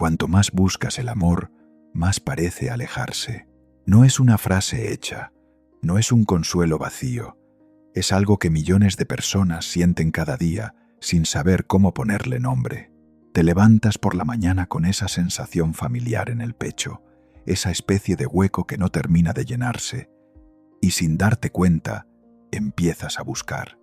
Cuanto más buscas el amor, más parece alejarse. No es una frase hecha, no es un consuelo vacío, es algo que millones de personas sienten cada día sin saber cómo ponerle nombre. Te levantas por la mañana con esa sensación familiar en el pecho, esa especie de hueco que no termina de llenarse, y sin darte cuenta, empiezas a buscar.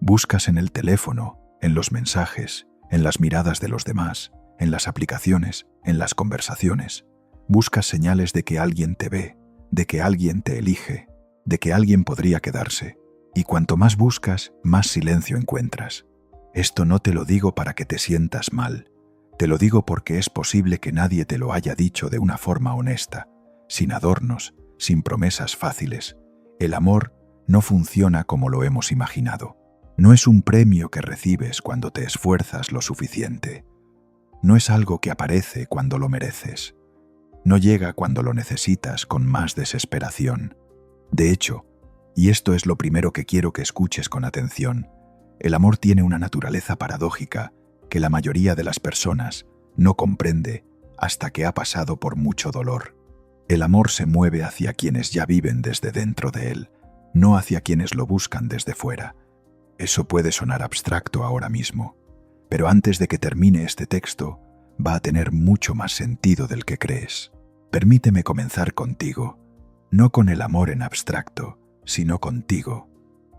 Buscas en el teléfono, en los mensajes, en las miradas de los demás, en las aplicaciones, en las conversaciones. Buscas señales de que alguien te ve, de que alguien te elige, de que alguien podría quedarse. Y cuanto más buscas, más silencio encuentras. Esto no te lo digo para que te sientas mal. Te lo digo porque es posible que nadie te lo haya dicho de una forma honesta, sin adornos, sin promesas fáciles. El amor no funciona como lo hemos imaginado. No es un premio que recibes cuando te esfuerzas lo suficiente. No es algo que aparece cuando lo mereces. No llega cuando lo necesitas con más desesperación. De hecho, y esto es lo primero que quiero que escuches con atención, el amor tiene una naturaleza paradójica que la mayoría de las personas no comprende hasta que ha pasado por mucho dolor. El amor se mueve hacia quienes ya viven desde dentro de él, no hacia quienes lo buscan desde fuera. Eso puede sonar abstracto ahora mismo, pero antes de que termine este texto, va a tener mucho más sentido del que crees. Permíteme comenzar contigo, no con el amor en abstracto, sino contigo,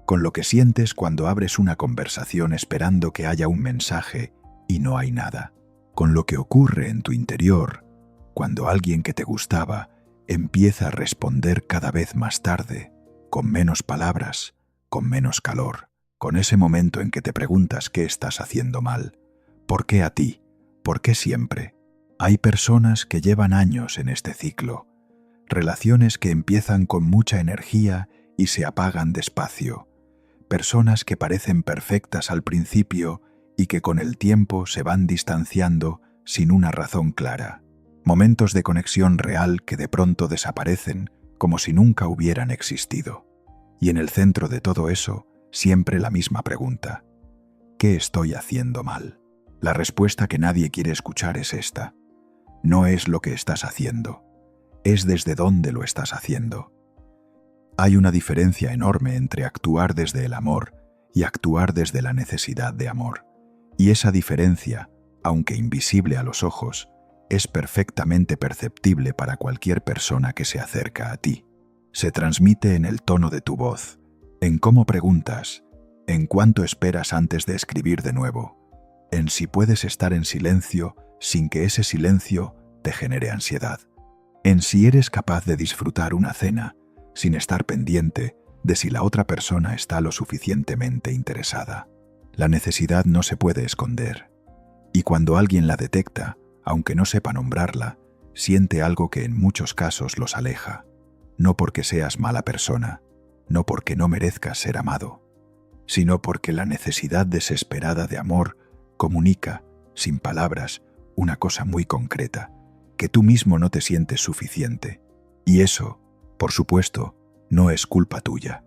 con lo que sientes cuando abres una conversación esperando que haya un mensaje y no hay nada, con lo que ocurre en tu interior cuando alguien que te gustaba empieza a responder cada vez más tarde, con menos palabras, con menos calor, con ese momento en que te preguntas qué estás haciendo mal, ¿por qué a ti? ¿Por qué siempre? Hay personas que llevan años en este ciclo, relaciones que empiezan con mucha energía y se apagan despacio, personas que parecen perfectas al principio y que con el tiempo se van distanciando sin una razón clara, momentos de conexión real que de pronto desaparecen como si nunca hubieran existido. Y en el centro de todo eso, siempre la misma pregunta: ¿qué estoy haciendo mal? La respuesta que nadie quiere escuchar es esta: no es lo que estás haciendo, es desde dónde lo estás haciendo. Hay una diferencia enorme entre actuar desde el amor y actuar desde la necesidad de amor. Y esa diferencia, aunque invisible a los ojos, es perfectamente perceptible para cualquier persona que se acerca a ti. Se transmite en el tono de tu voz, en cómo preguntas, en cuánto esperas antes de escribir de nuevo, en si puedes estar en silencio sin que ese silencio te genere ansiedad, en si eres capaz de disfrutar una cena sin estar pendiente de si la otra persona está lo suficientemente interesada. La necesidad no se puede esconder, y cuando alguien la detecta, aunque no sepa nombrarla, siente algo que en muchos casos los aleja, no porque seas mala persona, no porque no merezcas ser amado, sino porque la necesidad desesperada de amor comunica, sin palabras, una cosa muy concreta, que tú mismo no te sientes suficiente. Y eso, por supuesto, no es culpa tuya.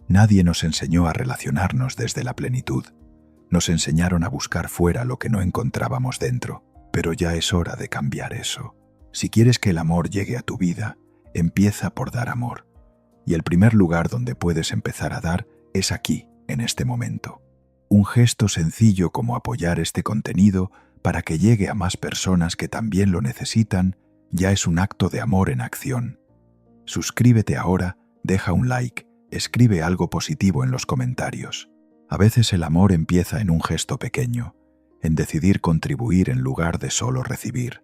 Nadie nos enseñó a relacionarnos desde la plenitud. Nos enseñaron a buscar fuera lo que no encontrábamos dentro, pero ya es hora de cambiar eso. Si quieres que el amor llegue a tu vida, empieza por dar amor. Y el primer lugar donde puedes empezar a dar es aquí, en este momento. Un gesto sencillo como apoyar este contenido para que llegue a más personas que también lo necesitan, ya es un acto de amor en acción. Suscríbete ahora, deja un like, escribe algo positivo en los comentarios. A veces el amor empieza en un gesto pequeño, en decidir contribuir en lugar de solo recibir,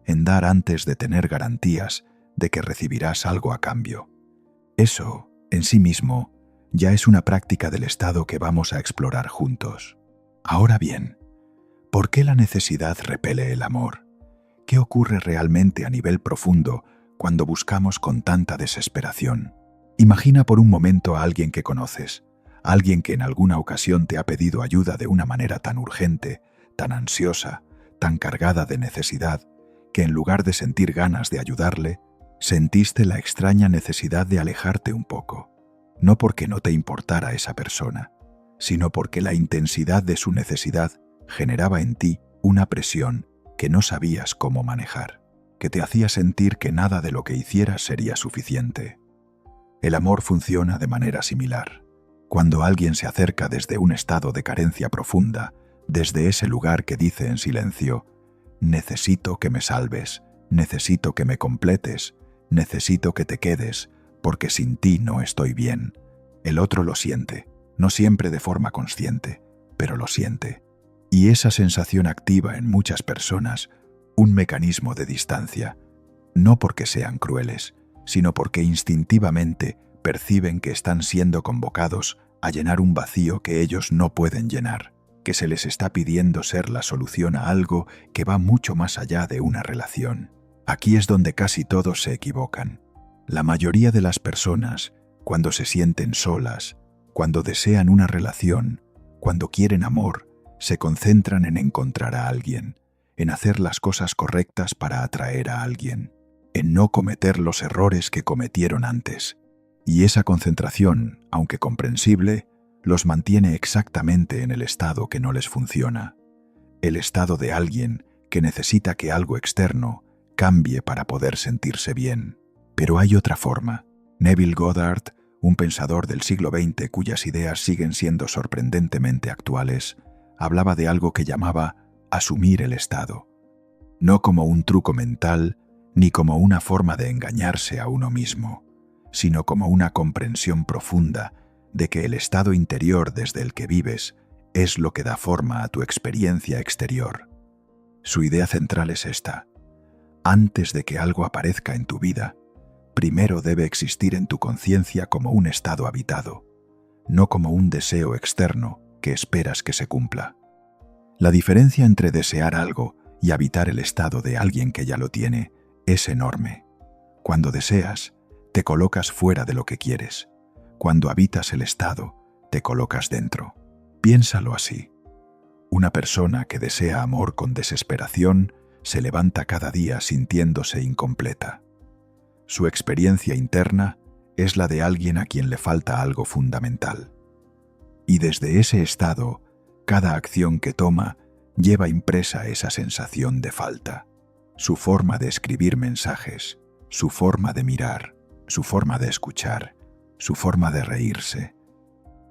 en dar antes de tener garantías de que recibirás algo a cambio. Eso, en sí mismo, ya es una práctica del estado que vamos a explorar juntos. Ahora bien, ¿por qué la necesidad repele el amor? ¿Qué ocurre realmente a nivel profundo cuando buscamos con tanta desesperación? Imagina por un momento a alguien que conoces, alguien que en alguna ocasión te ha pedido ayuda de una manera tan urgente, tan ansiosa, tan cargada de necesidad, que en lugar de sentir ganas de ayudarle, sentiste la extraña necesidad de alejarte un poco, no porque no te importara esa persona, sino porque la intensidad de su necesidad generaba en ti una presión que no sabías cómo manejar, que te hacía sentir que nada de lo que hicieras sería suficiente. El amor funciona de manera similar. Cuando alguien se acerca desde un estado de carencia profunda, desde ese lugar que dice en silencio: necesito que me salves, necesito que me completes, necesito que te quedes, porque sin ti no estoy bien. El otro lo siente, no siempre de forma consciente, pero lo siente. Y esa sensación activa en muchas personas un mecanismo de distancia, no porque sean crueles, sino porque instintivamente perciben que están siendo convocados a llenar un vacío que ellos no pueden llenar, que se les está pidiendo ser la solución a algo que va mucho más allá de una relación. Aquí es donde casi todos se equivocan. La mayoría de las personas, cuando se sienten solas, cuando desean una relación, cuando quieren amor, se concentran en encontrar a alguien, en hacer las cosas correctas para atraer a alguien, en no cometer los errores que cometieron antes. Y esa concentración, aunque comprensible, los mantiene exactamente en el estado que no les funciona, el estado de alguien que necesita que algo externo cambie para poder sentirse bien. Pero hay otra forma. Neville Goddard, un pensador del siglo XX cuyas ideas siguen siendo sorprendentemente actuales, hablaba de algo que llamaba asumir el estado, no como un truco mental ni como una forma de engañarse a uno mismo, sino como una comprensión profunda de que el estado interior desde el que vives es lo que da forma a tu experiencia exterior. Su idea central es esta: antes de que algo aparezca en tu vida, primero debe existir en tu conciencia como un estado habitado, no como un deseo externo que esperas que se cumpla. La diferencia entre desear algo y habitar el estado de alguien que ya lo tiene es enorme. Cuando deseas, te colocas fuera de lo que quieres. Cuando habitas el estado, te colocas dentro. Piénsalo así. Una persona que desea amor con desesperación se levanta cada día sintiéndose incompleta. Su experiencia interna es la de alguien a quien le falta algo fundamental. Y desde ese estado, cada acción que toma lleva impresa esa sensación de falta. Su forma de escribir mensajes, su forma de mirar, su forma de escuchar, su forma de reírse.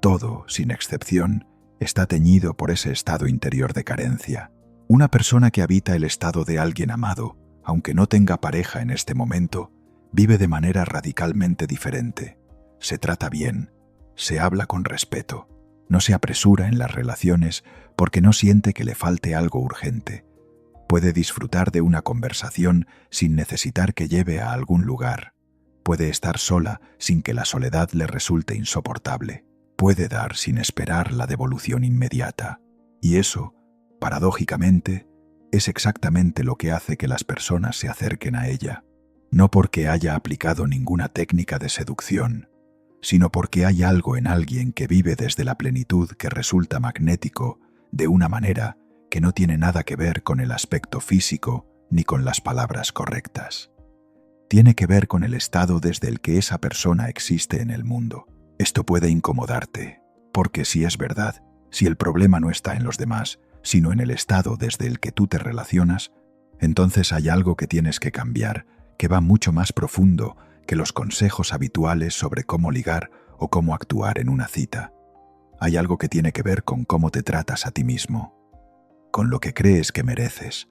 Todo, sin excepción, está teñido por ese estado interior de carencia. Una persona que habita el estado de alguien amado, aunque no tenga pareja en este momento, vive de manera radicalmente diferente. Se trata bien, se habla con respeto, no se apresura en las relaciones porque no siente que le falte algo urgente. Puede disfrutar de una conversación sin necesitar que lleve a algún lugar. Puede estar sola sin que la soledad le resulte insoportable. Puede dar sin esperar la devolución inmediata. Y eso, paradójicamente, es exactamente lo que hace que las personas se acerquen a ella. No porque haya aplicado ninguna técnica de seducción, sino porque hay algo en alguien que vive desde la plenitud que resulta magnético de una manera que no tiene nada que ver con el aspecto físico ni con las palabras correctas. Tiene que ver con el estado desde el que esa persona existe en el mundo. Esto puede incomodarte, porque si es verdad, si el problema no está en los demás, sino en el estado desde el que tú te relacionas, entonces hay algo que tienes que cambiar, que va mucho más profundo que los consejos habituales sobre cómo ligar o cómo actuar en una cita. Hay algo que tiene que ver con cómo te tratas a ti mismo, con lo que crees que mereces,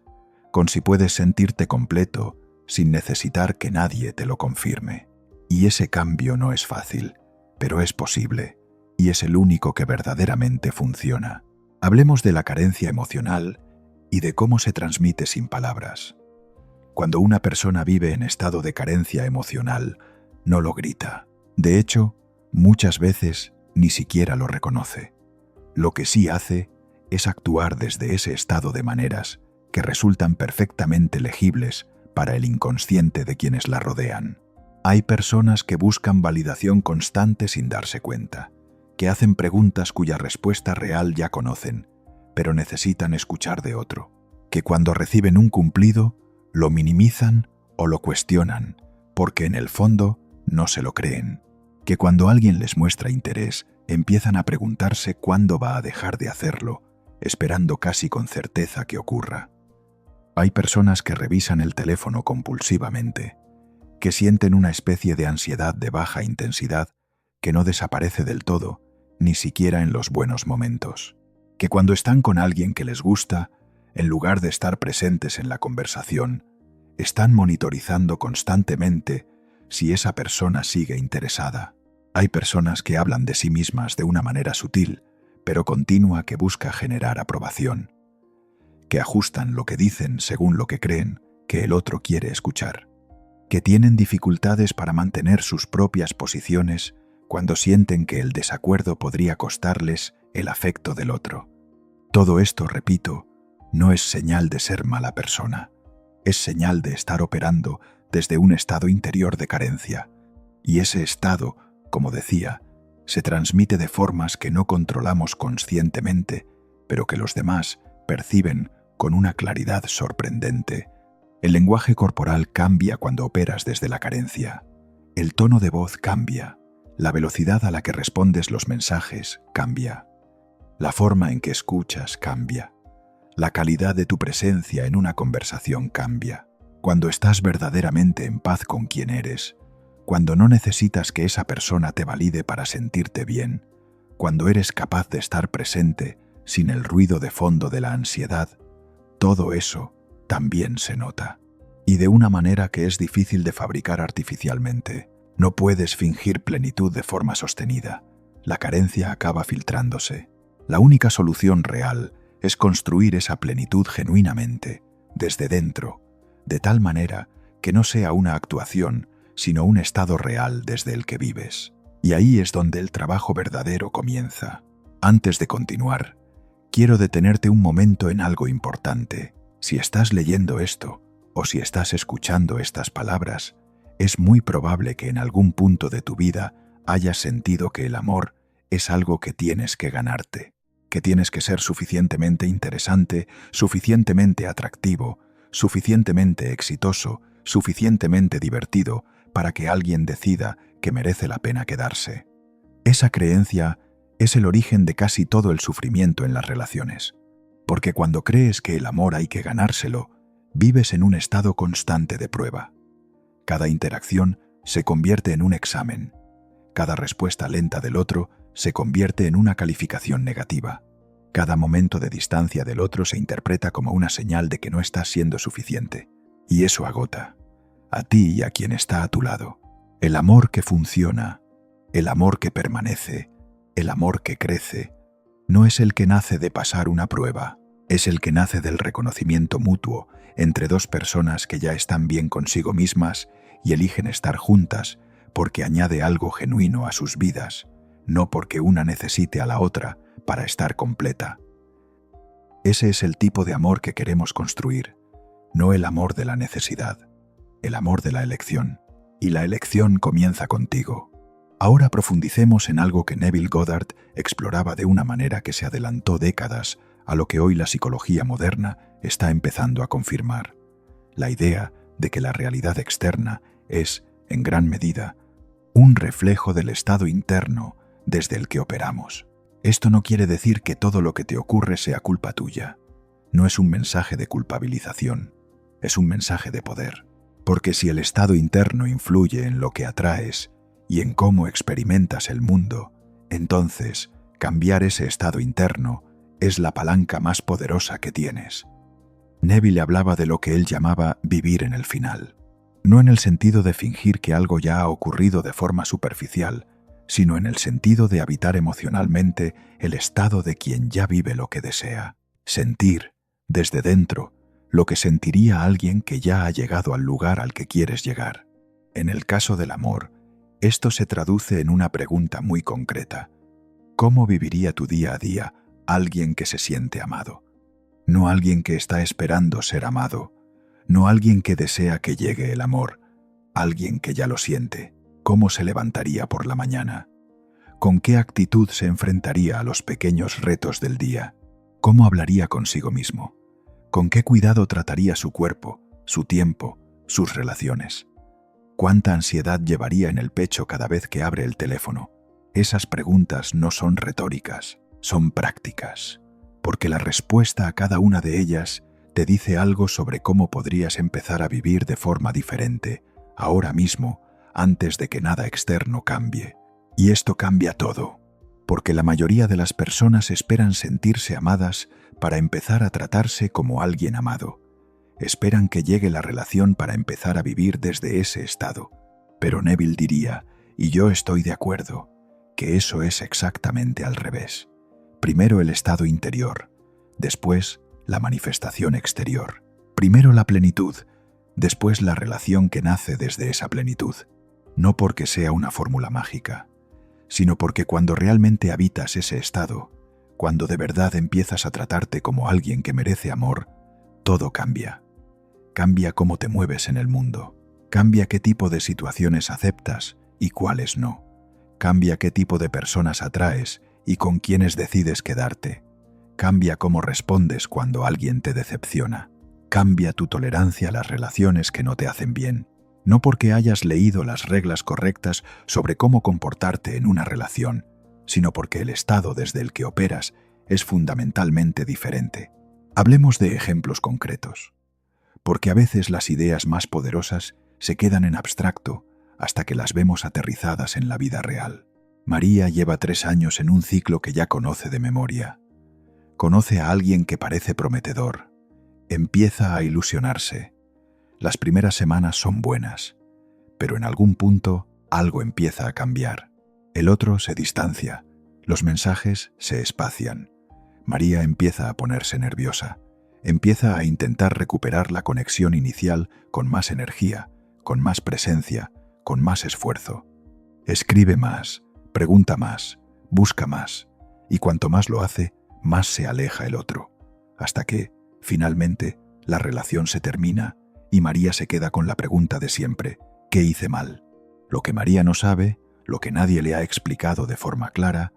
con si puedes sentirte completo sin necesitar que nadie te lo confirme. Y ese cambio no es fácil, pero es posible, y es el único que verdaderamente funciona. Hablemos de la carencia emocional y de cómo se transmite sin palabras. Cuando una persona vive en estado de carencia emocional, no lo grita. De hecho, muchas veces ni siquiera lo reconoce. Lo que sí hace es actuar desde ese estado de maneras que resultan perfectamente legibles para el inconsciente de quienes la rodean. Hay personas que buscan validación constante sin darse cuenta, que hacen preguntas cuya respuesta real ya conocen, pero necesitan escuchar de otro, que cuando reciben un cumplido, lo minimizan o lo cuestionan, porque en el fondo no se lo creen, que cuando alguien les muestra interés, empiezan a preguntarse cuándo va a dejar de hacerlo, esperando casi con certeza que ocurra. Hay personas que revisan el teléfono compulsivamente, que sienten una especie de ansiedad de baja intensidad que no desaparece del todo, ni siquiera en los buenos momentos. Que cuando están con alguien que les gusta, en lugar de estar presentes en la conversación, están monitorizando constantemente si esa persona sigue interesada. Hay personas que hablan de sí mismas de una manera sutil, pero continua, que busca generar aprobación, que ajustan lo que dicen según lo que creen que el otro quiere escuchar, que tienen dificultades para mantener sus propias posiciones cuando sienten que el desacuerdo podría costarles el afecto del otro. Todo esto, repito, no es señal de ser mala persona, es señal de estar operando desde un estado interior de carencia, y ese estado, como decía, se transmite de formas que no controlamos conscientemente, pero que los demás perciben con una claridad sorprendente. El lenguaje corporal cambia cuando operas desde la carencia. El tono de voz cambia. La velocidad a la que respondes los mensajes cambia. La forma en que escuchas cambia. La calidad de tu presencia en una conversación cambia. Cuando estás verdaderamente en paz con quien eres, cuando no necesitas que esa persona te valide para sentirte bien, cuando eres capaz de estar presente sin el ruido de fondo de la ansiedad, todo eso también se nota. Y de una manera que es difícil de fabricar artificialmente. No puedes fingir plenitud de forma sostenida. La carencia acaba filtrándose. La única solución real es construir esa plenitud genuinamente, desde dentro, de tal manera que no sea una actuación, sino un estado real desde el que vives. Y ahí es donde el trabajo verdadero comienza. Antes de continuar, quiero detenerte un momento en algo importante. Si estás leyendo esto, o si estás escuchando estas palabras, es muy probable que en algún punto de tu vida hayas sentido que el amor es algo que tienes que ganarte, que tienes que ser suficientemente interesante, suficientemente atractivo, suficientemente exitoso, suficientemente divertido para que alguien decida que merece la pena quedarse. Esa creencia es el origen de casi todo el sufrimiento en las relaciones, porque cuando crees que el amor hay que ganárselo, vives en un estado constante de prueba. Cada interacción se convierte en un examen. Cada respuesta lenta del otro se convierte en una calificación negativa. Cada momento de distancia del otro se interpreta como una señal de que no estás siendo suficiente. Y eso agota, a ti y a quien está a tu lado. El amor que funciona, el amor que permanece, el amor que crece, no es el que nace de pasar una prueba, es el que nace del reconocimiento mutuo entre dos personas que ya están bien consigo mismas y eligen estar juntas porque añade algo genuino a sus vidas, no porque una necesite a la otra para estar completa. Ese es el tipo de amor que queremos construir, no el amor de la necesidad, el amor de la elección. Y la elección comienza contigo. Ahora profundicemos en algo que Neville Goddard exploraba de una manera que se adelantó décadas a lo que hoy la psicología moderna está empezando a confirmar. La idea de que la realidad externa es, en gran medida, un reflejo del estado interno desde el que operamos. Esto no quiere decir que todo lo que te ocurre sea culpa tuya. No es un mensaje de culpabilización, es un mensaje de poder. Porque si el estado interno influye en lo que atraes y en cómo experimentas el mundo, entonces cambiar ese estado interno es la palanca más poderosa que tienes. Neville hablaba de lo que él llamaba vivir en el final. No en el sentido de fingir que algo ya ha ocurrido de forma superficial, sino en el sentido de habitar emocionalmente el estado de quien ya vive lo que desea. Sentir, desde dentro, lo que sentiría alguien que ya ha llegado al lugar al que quieres llegar. En el caso del amor, esto se traduce en una pregunta muy concreta. ¿Cómo viviría tu día a día alguien que se siente amado? No alguien que está esperando ser amado, no alguien que desea que llegue el amor, alguien que ya lo siente. ¿Cómo se levantaría por la mañana? ¿Con qué actitud se enfrentaría a los pequeños retos del día? ¿Cómo hablaría consigo mismo? ¿Con qué cuidado trataría su cuerpo, su tiempo, sus relaciones? ¿Cuánta ansiedad llevaría en el pecho cada vez que abre el teléfono? Esas preguntas no son retóricas, son prácticas, porque la respuesta a cada una de ellas Te dice algo sobre cómo podrías empezar a vivir de forma diferente, ahora mismo, antes de que nada externo cambie. Y esto cambia todo, porque la mayoría de las personas esperan sentirse amadas para empezar a tratarse como alguien amado. Esperan que llegue la relación para empezar a vivir desde ese estado. Pero Neville diría, y yo estoy de acuerdo, que eso es exactamente al revés. Primero el estado interior, después la manifestación exterior. Primero la plenitud, después la relación que nace desde esa plenitud. No porque sea una fórmula mágica, sino porque cuando realmente habitas ese estado, cuando de verdad empiezas a tratarte como alguien que merece amor, todo cambia. Cambia cómo te mueves en el mundo. Cambia qué tipo de situaciones aceptas y cuáles no. Cambia qué tipo de personas atraes y con quiénes decides quedarte. Cambia cómo respondes cuando alguien te decepciona. Cambia tu tolerancia a las relaciones que no te hacen bien. No porque hayas leído las reglas correctas sobre cómo comportarte en una relación, sino porque el estado desde el que operas es fundamentalmente diferente. Hablemos de ejemplos concretos, porque a veces las ideas más poderosas se quedan en abstracto hasta que las vemos aterrizadas en la vida real. María lleva 3 años en un ciclo que ya conoce de memoria. Conoce a alguien que parece prometedor. Empieza a ilusionarse. Las primeras semanas son buenas, pero en algún punto algo empieza a cambiar. El otro se distancia, los mensajes se espacian. María empieza a ponerse nerviosa. Empieza a intentar recuperar la conexión inicial con más energía, con más presencia, con más esfuerzo. Escribe más, pregunta más, busca más, y cuanto más lo hace, más se aleja el otro, hasta que, finalmente, la relación se termina y María se queda con la pregunta de siempre: ¿qué hice mal? Lo que María no sabe, lo que nadie le ha explicado de forma clara,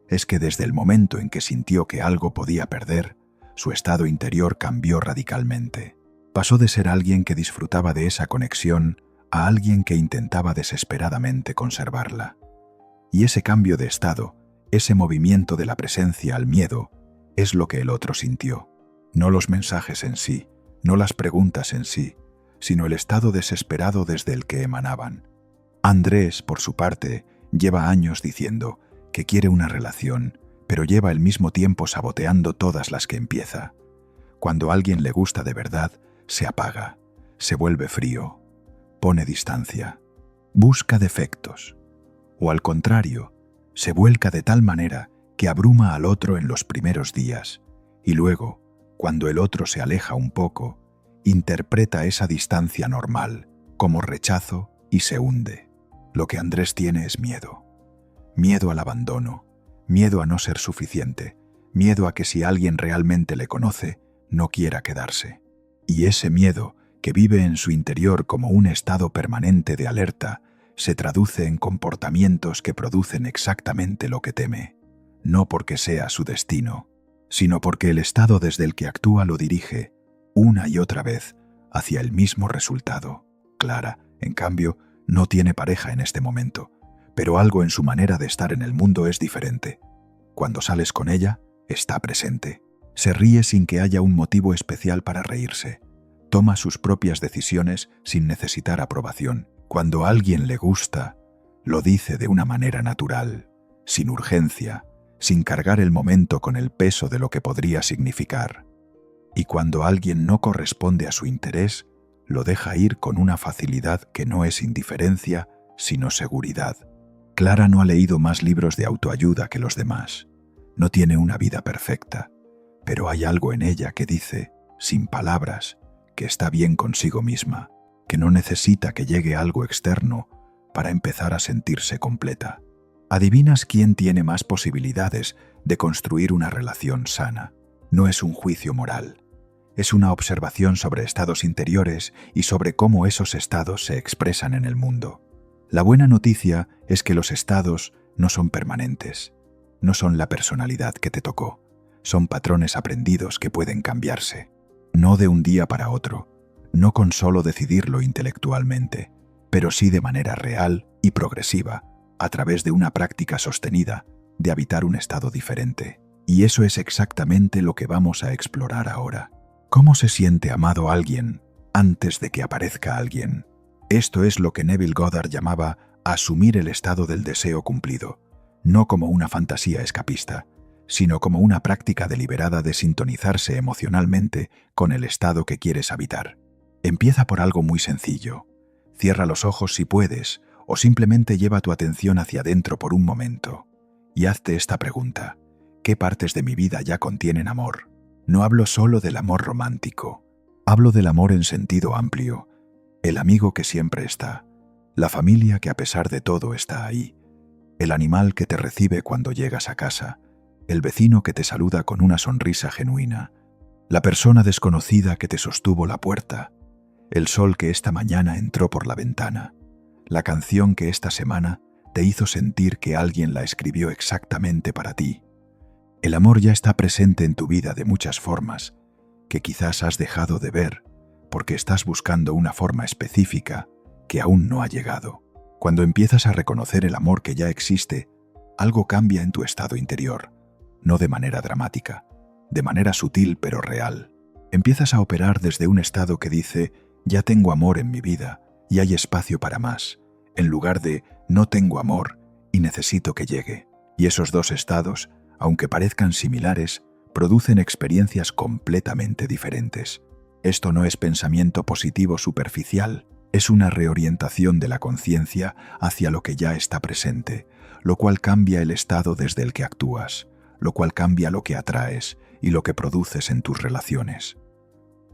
es que desde el momento en que sintió que algo podía perder, su estado interior cambió radicalmente. Pasó de ser alguien que disfrutaba de esa conexión a alguien que intentaba desesperadamente conservarla. Y ese cambio de estado, ese movimiento de la presencia al miedo, es lo que el otro sintió. No los mensajes en sí, no las preguntas en sí, sino el estado desesperado desde el que emanaban. Andrés, por su parte, lleva años diciendo que quiere una relación, pero lleva al mismo tiempo saboteando todas las que empieza. Cuando a alguien le gusta de verdad, se apaga, se vuelve frío, pone distancia, busca defectos, o al contrario, se vuelca de tal manera que abruma al otro en los primeros días, y luego, cuando el otro se aleja un poco, interpreta esa distancia normal como rechazo y se hunde. Lo que Andrés tiene es miedo. Miedo al abandono, miedo a no ser suficiente, miedo a que si alguien realmente le conoce, no quiera quedarse. Y ese miedo, que vive en su interior como un estado permanente de alerta, se traduce en comportamientos que producen exactamente lo que teme, no porque sea su destino, sino porque el estado desde el que actúa lo dirige, una y otra vez, hacia el mismo resultado. Clara, en cambio, no tiene pareja en este momento, pero algo en su manera de estar en el mundo es diferente. Cuando sales con ella, está presente. Se ríe sin que haya un motivo especial para reírse. Toma sus propias decisiones sin necesitar aprobación. Cuando a alguien le gusta, lo dice de una manera natural, sin urgencia, sin cargar el momento con el peso de lo que podría significar. Y cuando alguien no corresponde a su interés, lo deja ir con una facilidad que no es indiferencia, sino seguridad. Clara no ha leído más libros de autoayuda que los demás. No tiene una vida perfecta, pero hay algo en ella que dice, sin palabras, que está bien consigo misma, que no necesita que llegue algo externo para empezar a sentirse completa. ¿Adivinas quién tiene más posibilidades de construir una relación sana? No es un juicio moral. Es una observación sobre estados interiores y sobre cómo esos estados se expresan en el mundo. La buena noticia es que los estados no son permanentes. No son la personalidad que te tocó. Son patrones aprendidos que pueden cambiarse. No de un día para otro. No con solo decidirlo intelectualmente, pero sí de manera real y progresiva, a través de una práctica sostenida de habitar un estado diferente. Y eso es exactamente lo que vamos a explorar ahora. ¿Cómo se siente amado alguien antes de que aparezca alguien? Esto es lo que Neville Goddard llamaba asumir el estado del deseo cumplido, no como una fantasía escapista, sino como una práctica deliberada de sintonizarse emocionalmente con el estado que quieres habitar. Empieza por algo muy sencillo. Cierra los ojos si puedes, o simplemente lleva tu atención hacia adentro por un momento y hazte esta pregunta: ¿qué partes de mi vida ya contienen amor? No hablo solo del amor romántico, hablo del amor en sentido amplio, el amigo que siempre está, la familia que a pesar de todo está ahí, el animal que te recibe cuando llegas a casa, el vecino que te saluda con una sonrisa genuina, la persona desconocida que te sostuvo la puerta, el sol que esta mañana entró por la ventana, la canción que esta semana te hizo sentir que alguien la escribió exactamente para ti. El amor ya está presente en tu vida de muchas formas, que quizás has dejado de ver porque estás buscando una forma específica que aún no ha llegado. Cuando empiezas a reconocer el amor que ya existe, algo cambia en tu estado interior, no de manera dramática, de manera sutil pero real. Empiezas a operar desde un estado que dice: ya tengo amor en mi vida y hay espacio para más, en lugar de no tengo amor y necesito que llegue. Y esos dos estados, aunque parezcan similares, producen experiencias completamente diferentes. Esto no es pensamiento positivo superficial, es una reorientación de la conciencia hacia lo que ya está presente, lo cual cambia el estado desde el que actúas, lo cual cambia lo que atraes y lo que produces en tus relaciones.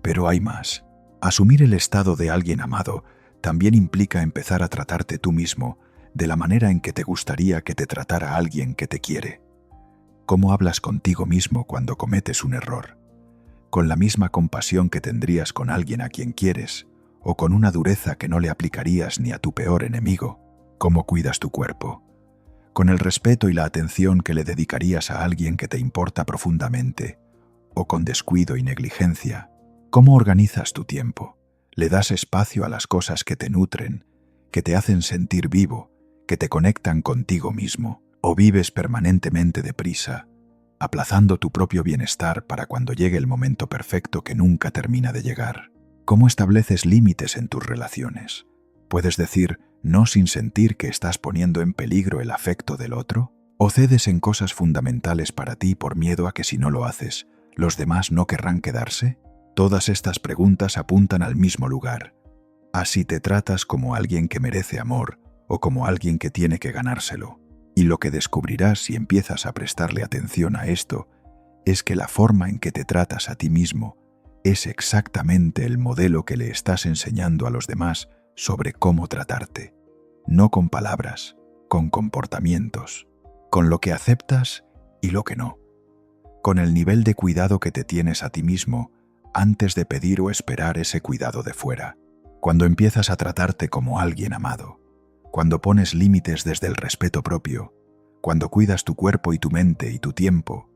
Pero hay más. Asumir el estado de alguien amado también implica empezar a tratarte tú mismo de la manera en que te gustaría que te tratara alguien que te quiere. ¿Cómo hablas contigo mismo cuando cometes un error? ¿Con la misma compasión que tendrías con alguien a quien quieres, o con una dureza que no le aplicarías ni a tu peor enemigo? ¿Cómo cuidas tu cuerpo? ¿Con el respeto y la atención que le dedicarías a alguien que te importa profundamente, o con descuido y negligencia? ¿Cómo organizas tu tiempo? ¿Le das espacio a las cosas que te nutren, que te hacen sentir vivo, que te conectan contigo mismo? ¿O vives permanentemente deprisa, aplazando tu propio bienestar para cuando llegue el momento perfecto que nunca termina de llegar? ¿Cómo estableces límites en tus relaciones? ¿Puedes decir no sin sentir que estás poniendo en peligro el afecto del otro? ¿O cedes en cosas fundamentales para ti por miedo a que si no lo haces, los demás no querrán quedarse? Todas estas preguntas apuntan al mismo lugar: a si te tratas como alguien que merece amor o como alguien que tiene que ganárselo. Y lo que descubrirás si empiezas a prestarle atención a esto es que la forma en que te tratas a ti mismo es exactamente el modelo que le estás enseñando a los demás sobre cómo tratarte. No con palabras, con comportamientos, con lo que aceptas y lo que no, con el nivel de cuidado que te tienes a ti mismo antes de pedir o esperar ese cuidado de fuera. Cuando empiezas a tratarte como alguien amado, cuando pones límites desde el respeto propio, cuando cuidas tu cuerpo y tu mente y tu tiempo,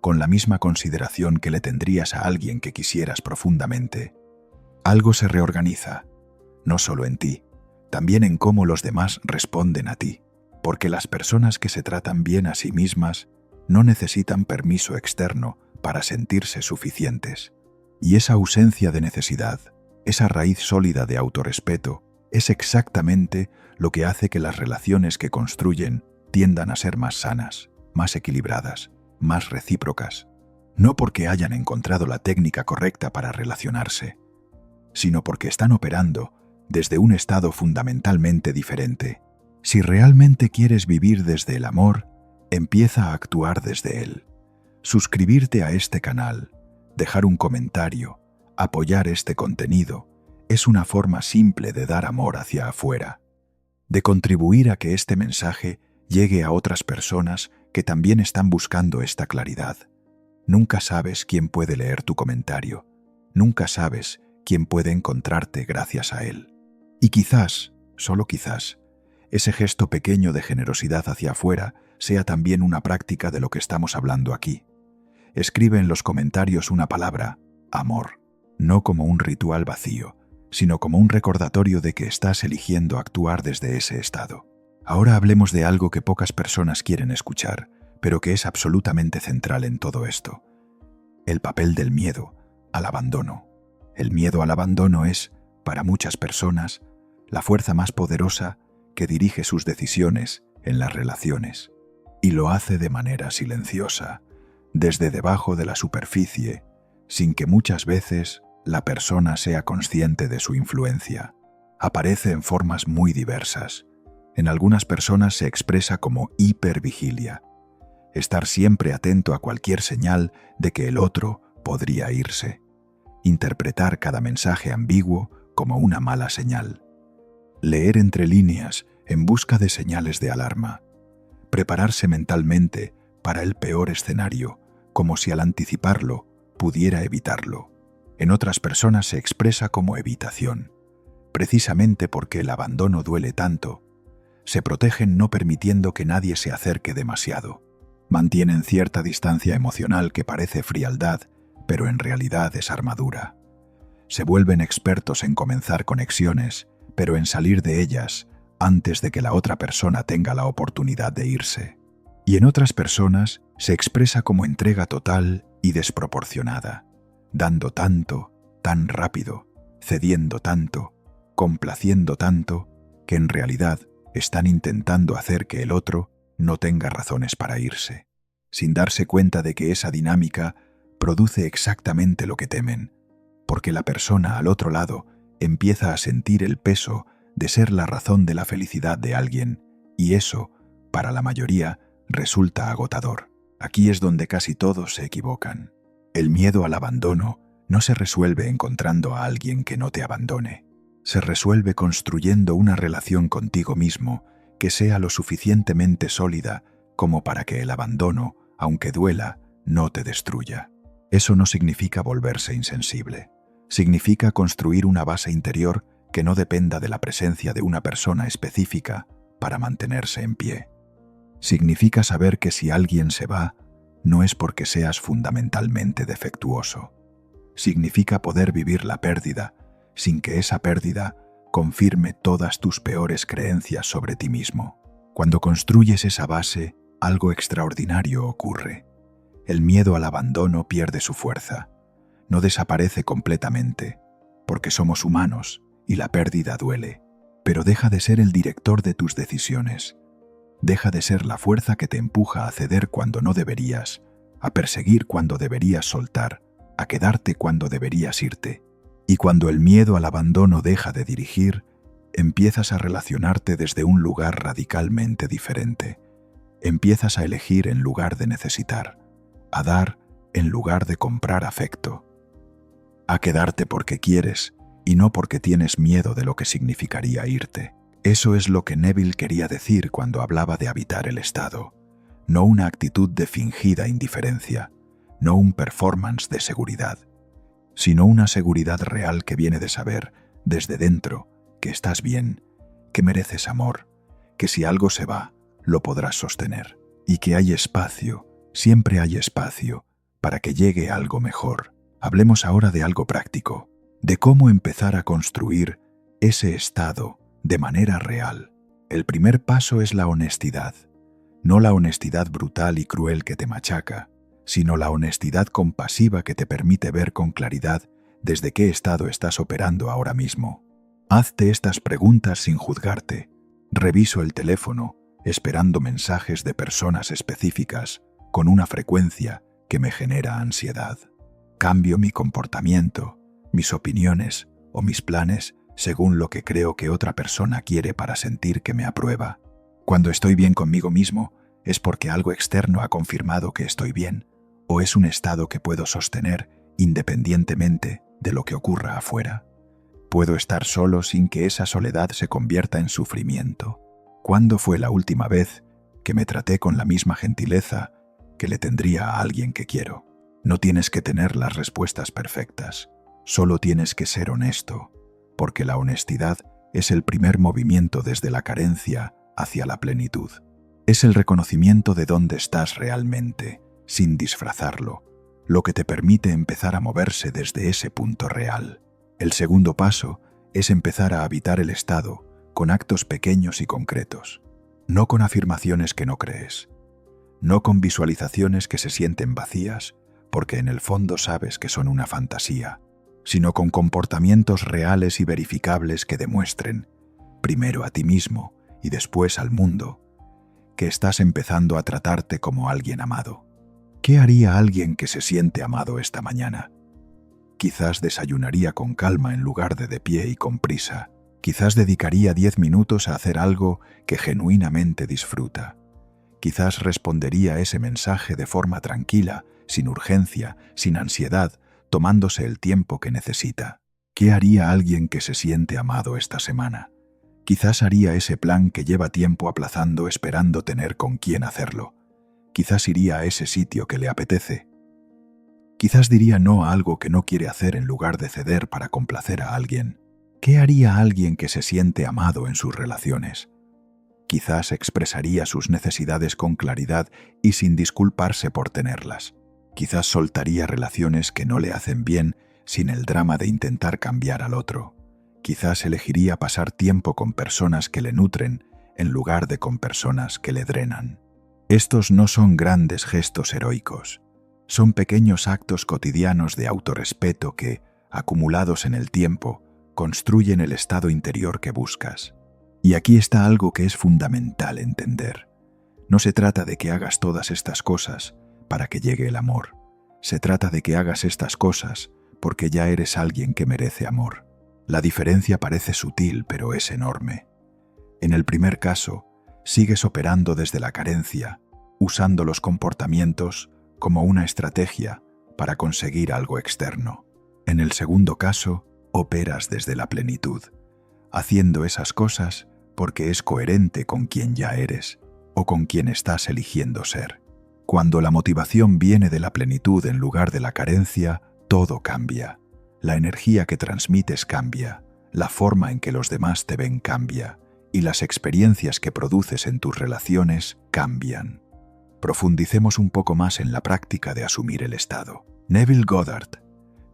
con la misma consideración que le tendrías a alguien que quisieras profundamente, algo se reorganiza, no solo en ti, también en cómo los demás responden a ti, porque las personas que se tratan bien a sí mismas no necesitan permiso externo para sentirse suficientes. Y esa ausencia de necesidad, esa raíz sólida de autorrespeto, es exactamente lo que hace que las relaciones que construyen tiendan a ser más sanas, más equilibradas, más recíprocas. No porque hayan encontrado la técnica correcta para relacionarse, sino porque están operando desde un estado fundamentalmente diferente. Si realmente quieres vivir desde el amor, empieza a actuar desde él. Suscribirte a este canal, dejar un comentario, apoyar este contenido, es una forma simple de dar amor hacia afuera, de contribuir a que este mensaje llegue a otras personas que también están buscando esta claridad. Nunca sabes quién puede leer tu comentario, nunca sabes quién puede encontrarte gracias a él. Y quizás, solo quizás, ese gesto pequeño de generosidad hacia afuera sea también una práctica de lo que estamos hablando aquí. Escribe en los comentarios una palabra: amor, no como un ritual vacío, sino como un recordatorio de que estás eligiendo actuar desde ese estado. Ahora hablemos de algo que pocas personas quieren escuchar, pero que es absolutamente central en todo esto: el papel del miedo, al abandono. El miedo al abandono es, para muchas personas, la fuerza más poderosa que dirige sus decisiones en las relaciones, y lo hace de manera silenciosa, desde debajo de la superficie, sin que muchas veces la persona sea consciente de su influencia. Aparece en formas muy diversas. En algunas personas se expresa como hipervigilia, estar siempre atento a cualquier señal de que el otro podría irse, interpretar cada mensaje ambiguo como una mala señal, leer entre líneas en busca de señales de alarma, prepararse mentalmente para el peor escenario, como si al anticiparlo pudiera evitarlo. En otras personas se expresa como evitación, precisamente porque el abandono duele tanto. Se protegen no permitiendo que nadie se acerque demasiado. Mantienen cierta distancia emocional que parece frialdad, pero en realidad es armadura. Se vuelven expertos en comenzar conexiones, pero en salir de ellas antes de que la otra persona tenga la oportunidad de irse. Y en otras personas se expresa como entrega total y desproporcionada, dando tanto, tan rápido, cediendo tanto, complaciendo tanto, que en realidad están intentando hacer que el otro no tenga razones para irse, sin darse cuenta de que esa dinámica produce exactamente lo que temen, porque la persona al otro lado empieza a sentir el peso de ser la razón de la felicidad de alguien, y eso, para la mayoría, resulta agotador. Aquí es donde casi todos se equivocan. El miedo al abandono no se resuelve encontrando a alguien que no te abandone. Se resuelve construyendo una relación contigo mismo que sea lo suficientemente sólida como para que el abandono, aunque duela, no te destruya. Eso no significa volverse insensible. Significa construir una base interior que no dependa de la presencia de una persona específica para mantenerse en pie. Significa saber que si alguien se va, no es porque seas fundamentalmente defectuoso. Significa poder vivir la pérdida sin que esa pérdida confirme todas tus peores creencias sobre ti mismo. Cuando construyes esa base, algo extraordinario ocurre. El miedo al abandono pierde su fuerza. No desaparece completamente, porque somos humanos y la pérdida duele, pero deja de ser el director de tus decisiones. Deja de ser la fuerza que te empuja a ceder cuando no deberías, a perseguir cuando deberías soltar, a quedarte cuando deberías irte. Y cuando el miedo al abandono deja de dirigir, empiezas a relacionarte desde un lugar radicalmente diferente. Empiezas a elegir en lugar de necesitar, a dar en lugar de comprar afecto, a quedarte porque quieres y no porque tienes miedo de lo que significaría irte. Eso es lo que Neville quería decir cuando hablaba de habitar el estado, no una actitud de fingida indiferencia, no un performance de seguridad, sino una seguridad real que viene de saber, desde dentro, que estás bien, que mereces amor, que si algo se va, lo podrás sostener, y que hay espacio, siempre hay espacio, para que llegue algo mejor. Hablemos ahora de algo práctico, de cómo empezar a construir ese estado de manera real. El primer paso es la honestidad, no la honestidad brutal y cruel que te machaca, sino la honestidad compasiva que te permite ver con claridad desde qué estado estás operando ahora mismo. Hazte estas preguntas sin juzgarte. Reviso el teléfono, esperando mensajes de personas específicas, con una frecuencia que me genera ansiedad. Cambio mi comportamiento, mis opiniones o mis planes según lo que creo que otra persona quiere para sentir que me aprueba. Cuando estoy bien conmigo mismo, es porque algo externo ha confirmado que estoy bien, o es un estado que puedo sostener independientemente de lo que ocurra afuera. Puedo estar solo sin que esa soledad se convierta en sufrimiento. ¿Cuándo fue la última vez que me traté con la misma gentileza que le tendría a alguien que quiero? No tienes que tener las respuestas perfectas, solo tienes que ser honesto, porque la honestidad es el primer movimiento desde la carencia hacia la plenitud. Es el reconocimiento de dónde estás realmente, sin disfrazarlo, lo que te permite empezar a moverse desde ese punto real. El segundo paso es empezar a habitar el estado con actos pequeños y concretos, no con afirmaciones que no crees, no con visualizaciones que se sienten vacías, porque en el fondo sabes que son una fantasía, sino con comportamientos reales y verificables que demuestren, primero a ti mismo y después al mundo, que estás empezando a tratarte como alguien amado. ¿Qué haría alguien que se siente amado esta mañana? Quizás desayunaría con calma en lugar de pie y con prisa. Quizás dedicaría 10 minutos a hacer algo que genuinamente disfruta. Quizás respondería ese mensaje de forma tranquila, sin urgencia, sin ansiedad, tomándose el tiempo que necesita. ¿Qué haría alguien que se siente amado esta semana? Quizás haría ese plan que lleva tiempo aplazando esperando tener con quién hacerlo. Quizás iría a ese sitio que le apetece. Quizás diría no a algo que no quiere hacer en lugar de ceder para complacer a alguien. ¿Qué haría alguien que se siente amado en sus relaciones? Quizás expresaría sus necesidades con claridad y sin disculparse por tenerlas. Quizás soltaría relaciones que no le hacen bien sin el drama de intentar cambiar al otro. Quizás elegiría pasar tiempo con personas que le nutren en lugar de con personas que le drenan. Estos no son grandes gestos heroicos. Son pequeños actos cotidianos de autorrespeto que, acumulados en el tiempo, construyen el estado interior que buscas. Y aquí está algo que es fundamental entender. No se trata de que hagas todas estas cosas para que llegue el amor. Se trata de que hagas estas cosas porque ya eres alguien que merece amor. La diferencia parece sutil, pero es enorme. En el primer caso, sigues operando desde la carencia, usando los comportamientos como una estrategia para conseguir algo externo. En el segundo caso, operas desde la plenitud, haciendo esas cosas porque es coherente con quien ya eres o con quien estás eligiendo ser. Cuando la motivación viene de la plenitud en lugar de la carencia, todo cambia. La energía que transmites cambia, la forma en que los demás te ven cambia, y las experiencias que produces en tus relaciones cambian. Profundicemos un poco más en la práctica de asumir el estado. Neville Goddard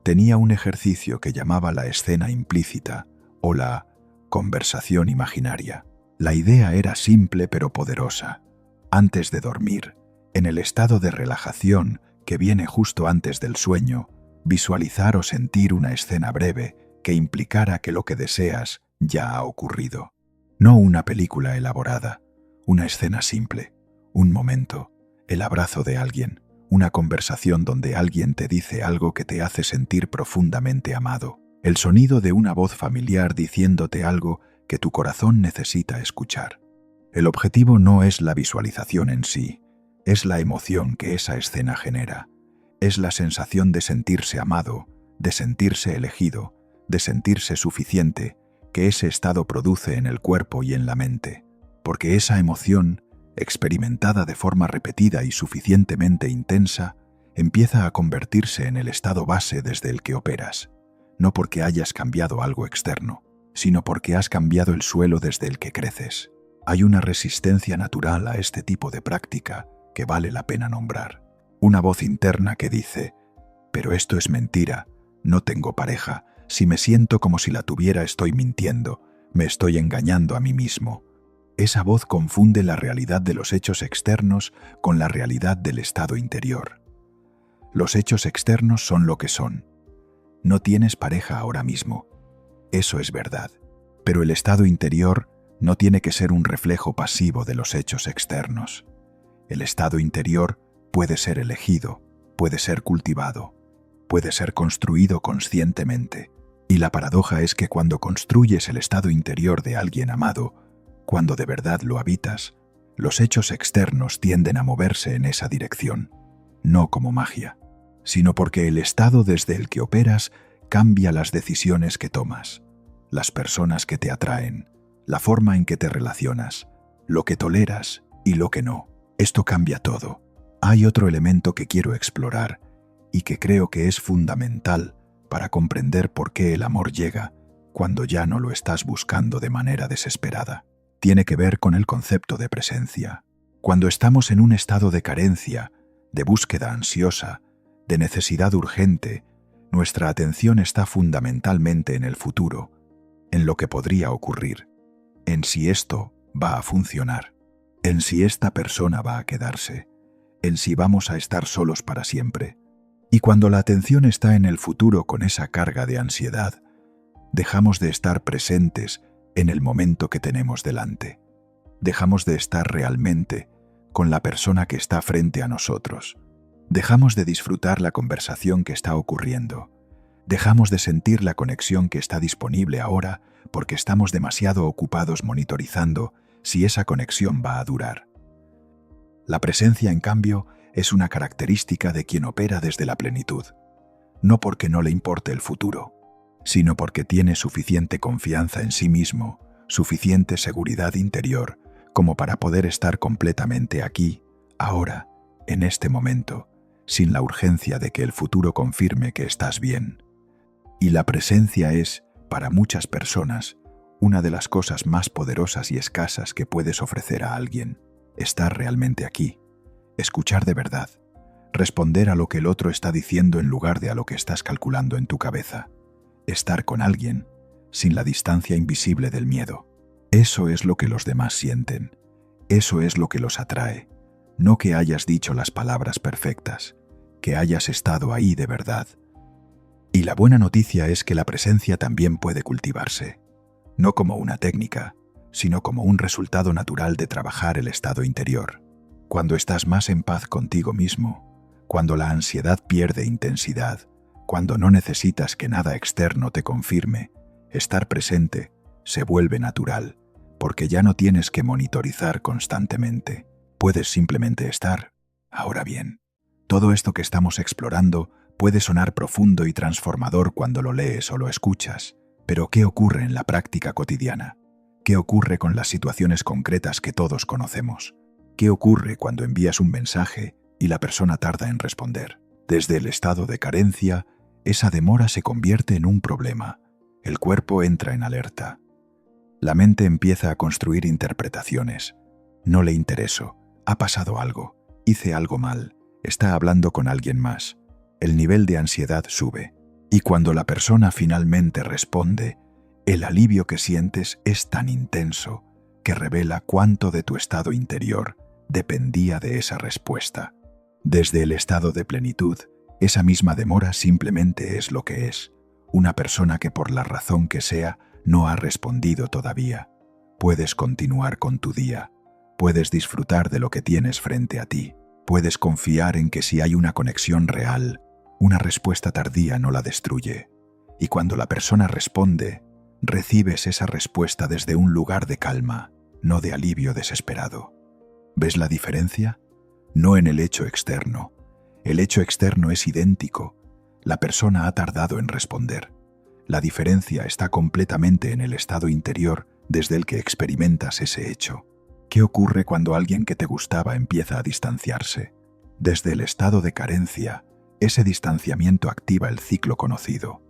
tenía un ejercicio que llamaba la escena implícita o la conversación imaginaria. La idea era simple pero poderosa. Antes de dormir, en el estado de relajación que viene justo antes del sueño, visualizar o sentir una escena breve que implicara que lo que deseas ya ha ocurrido. No una película elaborada, una escena simple, un momento, el abrazo de alguien, una conversación donde alguien te dice algo que te hace sentir profundamente amado, el sonido de una voz familiar diciéndote algo que tu corazón necesita escuchar. El objetivo no es la visualización en sí, es la emoción que esa escena genera. Es la sensación de sentirse amado, de sentirse elegido, de sentirse suficiente, que ese estado produce en el cuerpo y en la mente, porque esa emoción, experimentada de forma repetida y suficientemente intensa, empieza a convertirse en el estado base desde el que operas, no porque hayas cambiado algo externo, sino porque has cambiado el suelo desde el que creces. Hay una resistencia natural a este tipo de práctica que vale la pena nombrar. Una voz interna que dice, pero esto es mentira, no tengo pareja, si me siento como si la tuviera estoy mintiendo, me estoy engañando a mí mismo. Esa voz confunde la realidad de los hechos externos con la realidad del estado interior. Los hechos externos son lo que son. No tienes pareja ahora mismo. Eso es verdad. Pero el estado interior no tiene que ser un reflejo pasivo de los hechos externos. El estado interior puede ser elegido, puede ser cultivado, puede ser construido conscientemente. Y la paradoja es que cuando construyes el estado interior de alguien amado, cuando de verdad lo habitas, los hechos externos tienden a moverse en esa dirección, no como magia, sino porque el estado desde el que operas cambia las decisiones que tomas, las personas que te atraen, la forma en que te relacionas, lo que toleras y lo que no. Esto cambia todo. Hay otro elemento que quiero explorar y que creo que es fundamental para comprender por qué el amor llega cuando ya no lo estás buscando de manera desesperada. Tiene que ver con el concepto de presencia. Cuando estamos en un estado de carencia, de búsqueda ansiosa, de necesidad urgente, nuestra atención está fundamentalmente en el futuro, en lo que podría ocurrir, en si esto va a funcionar, en si esta persona va a quedarse, en si vamos a estar solos para siempre. Y cuando la atención está en el futuro con esa carga de ansiedad, dejamos de estar presentes en el momento que tenemos delante. Dejamos de estar realmente con la persona que está frente a nosotros. Dejamos de disfrutar la conversación que está ocurriendo. Dejamos de sentir la conexión que está disponible ahora porque estamos demasiado ocupados monitorizando si esa conexión va a durar. La presencia, en cambio, es una característica de quien opera desde la plenitud, no porque no le importe el futuro, sino porque tiene suficiente confianza en sí mismo, suficiente seguridad interior, como para poder estar completamente aquí, ahora, en este momento, sin la urgencia de que el futuro confirme que estás bien. Y la presencia es, para muchas personas, una de las cosas más poderosas y escasas que puedes ofrecer a alguien. Estar realmente aquí, escuchar de verdad, responder a lo que el otro está diciendo en lugar de a lo que estás calculando en tu cabeza. Estar con alguien, sin la distancia invisible del miedo. Eso es lo que los demás sienten. Eso es lo que los atrae. No que hayas dicho las palabras perfectas, que hayas estado ahí de verdad. Y la buena noticia es que la presencia también puede cultivarse, no como una técnica, sino como un resultado natural de trabajar el estado interior. Cuando estás más en paz contigo mismo, cuando la ansiedad pierde intensidad, cuando no necesitas que nada externo te confirme, estar presente se vuelve natural, porque ya no tienes que monitorizar constantemente. Puedes simplemente estar. Ahora bien, todo esto que estamos explorando puede sonar profundo y transformador cuando lo lees o lo escuchas, pero ¿qué ocurre en la práctica cotidiana? ¿Qué ocurre con las situaciones concretas que todos conocemos? ¿Qué ocurre cuando envías un mensaje y la persona tarda en responder? Desde el estado de carencia, esa demora se convierte en un problema. El cuerpo entra en alerta. La mente empieza a construir interpretaciones. No le intereso, ha pasado algo, hice algo mal, está hablando con alguien más. El nivel de ansiedad sube. Y cuando la persona finalmente responde, el alivio que sientes es tan intenso que revela cuánto de tu estado interior dependía de esa respuesta. Desde el estado de plenitud, esa misma demora simplemente es lo que es. Una persona que por la razón que sea no ha respondido todavía. Puedes continuar con tu día. Puedes disfrutar de lo que tienes frente a ti. Puedes confiar en que si hay una conexión real, una respuesta tardía no la destruye. Y cuando la persona responde, recibes esa respuesta desde un lugar de calma, no de alivio desesperado. ¿Ves la diferencia? No en el hecho externo. El hecho externo es idéntico. La persona ha tardado en responder. La diferencia está completamente en el estado interior desde el que experimentas ese hecho. ¿Qué ocurre cuando alguien que te gustaba empieza a distanciarse? Desde el estado de carencia, ese distanciamiento activa el ciclo conocido.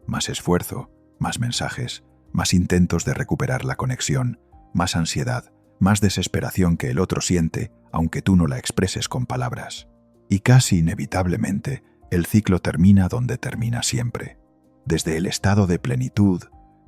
Más esfuerzo, más mensajes, más intentos de recuperar la conexión, más ansiedad, más desesperación que el otro siente, aunque tú no la expreses con palabras. Y casi inevitablemente, el ciclo termina donde termina siempre. Desde el estado de plenitud,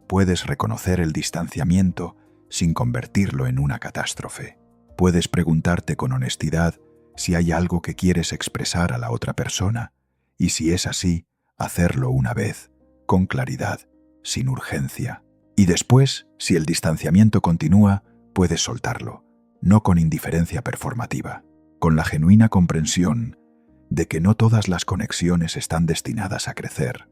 puedes reconocer el distanciamiento sin convertirlo en una catástrofe. Puedes preguntarte con honestidad si hay algo que quieres expresar a la otra persona, y si es así, hacerlo una vez, con claridad, sin urgencia. Y después, si el distanciamiento continúa, puedes soltarlo, no con indiferencia performativa, con la genuina comprensión de que no todas las conexiones están destinadas a crecer,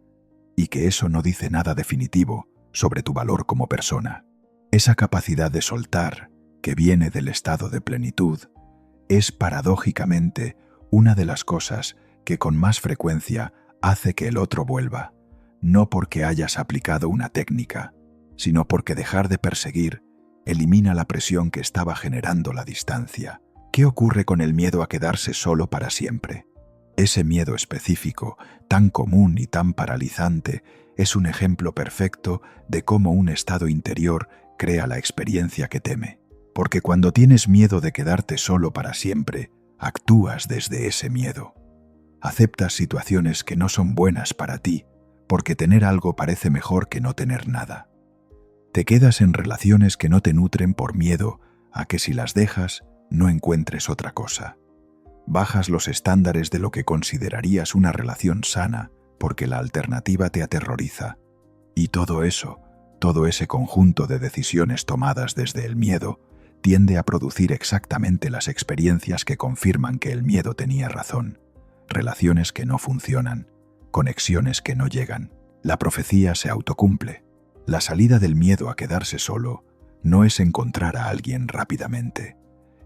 y que eso no dice nada definitivo sobre tu valor como persona. Esa capacidad de soltar, que viene del estado de plenitud, es paradójicamente una de las cosas que con más frecuencia hace que el otro vuelva, no porque hayas aplicado una técnica, sino porque dejar de perseguir elimina la presión que estaba generando la distancia. ¿Qué ocurre con el miedo a quedarse solo para siempre? Ese miedo específico, tan común y tan paralizante, es un ejemplo perfecto de cómo un estado interior crea la experiencia que teme. Porque cuando tienes miedo de quedarte solo para siempre, actúas desde ese miedo. Aceptas situaciones que no son buenas para ti, porque tener algo parece mejor que no tener nada. Te quedas en relaciones que no te nutren por miedo a que si las dejas, no encuentres otra cosa. Bajas los estándares de lo que considerarías una relación sana porque la alternativa te aterroriza. Y todo ese conjunto de decisiones tomadas desde el miedo, tiende a producir exactamente las experiencias que confirman que el miedo tenía razón. Relaciones que no funcionan, conexiones que no llegan. La profecía se autocumple. La salida del miedo a quedarse solo no es encontrar a alguien rápidamente,